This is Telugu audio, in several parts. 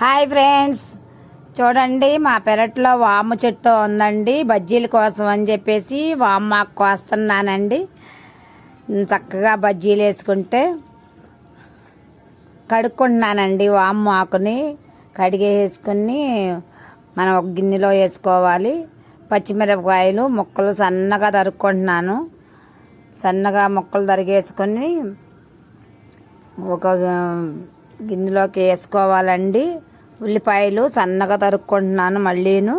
హాయ్ ఫ్రెండ్స్, చూడండి మా పెరట్లో వాము చెట్టు ఉందండి. బజ్జీల కోసం అని చెప్పేసి వామాకు కోస్తున్నానండి. చక్కగా బజ్జీలు వేసుకుంటే కడుక్కుంటున్నానండి. వాము ఆకుని కడిగేసుకుని మనం ఒక గిన్నెలో వేసుకోవాలి. పచ్చిమిరపకాయలు ముక్కలు సన్నగా తరుక్కుంటున్నాను. సన్నగా ముక్కలు తరిగేసుకొని ఒక గిన్నెలోకి వేసుకోవాలండి. ఉల్లిపాయలు సన్నగా తరుక్కుంటున్నాను. మళ్ళీను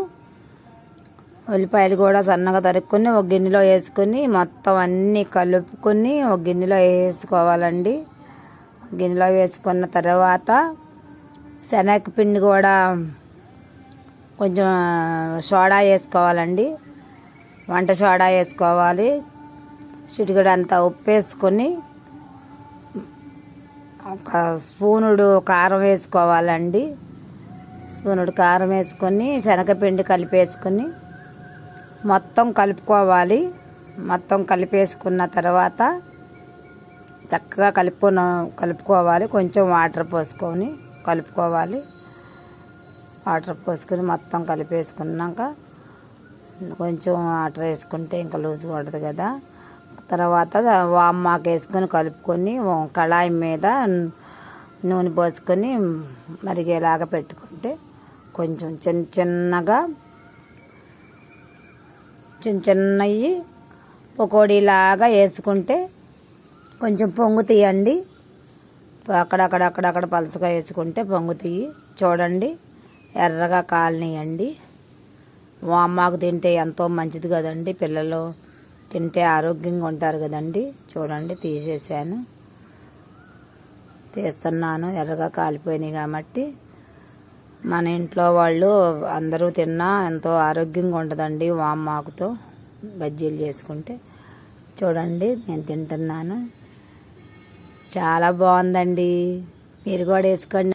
ఉల్లిపాయలు కూడా సన్నగా తరుక్కొని ఒక గిన్నెలో వేసుకొని మొత్తం అన్నీ కలుపుకొని ఒక గిన్నెలో వేసుకోవాలండి. గిన్నెలో వేసుకున్న తర్వాత శనగపిండి కూడా కొంచెం సోడా వేసుకోవాలండి. వంట సోడా వేసుకోవాలి. చిటికెడంతా ఉప్పు వేసుకొని ఒక స్పూనుడు కారం వేసుకోవాలండి. స్పూనుడు కారం వేసుకొని శనగపిండి కలిపేసుకొని మొత్తం కలుపుకోవాలి. మొత్తం కలిపేసుకున్న తర్వాత చక్కగా కలుపుకోవాలి. కొంచెం వాటర్ పోసుకొని కలుపుకోవాలి. వాటర్ పోసుకొని మొత్తం కలిపేసుకున్నాక కొంచెం వాటర్ వేసుకుంటే ఇంకా లూజ్గా ఉంటుంది కదా. తర్వాత వామాకు వేసుకొని కలుపుకొని కళాయి మీద నూనె పోసుకొని మరిగేలాగా పెట్టుకుంటే కొంచెం చిన్నవి పకోడీలాగా వేసుకుంటే కొంచెం పొంగు తీయండి. అక్కడక్కడ పలుసగా వేసుకుంటే పొంగు తీయి. చూడండి, ఎర్రగా కాలనీయండి. వామాకు తింటే ఎంతో మంచిది కదండి. పిల్లలు తింటే ఆరోగ్యంగా ఉంటారు కదండి. చూడండి, తీస్తున్నాను. ఎర్రగా కాలిపోయినాయి కాబట్టి మన ఇంట్లో వాళ్ళు అందరూ తిన్నా ఎంతో ఆరోగ్యంగా ఉంటుందండి వామాకుతో బజ్జీలు చేసుకుంటే. చూడండి, నేను తింటున్నాను. చాలా బాగుందండి. మీరు కూడా వేసుకోండి.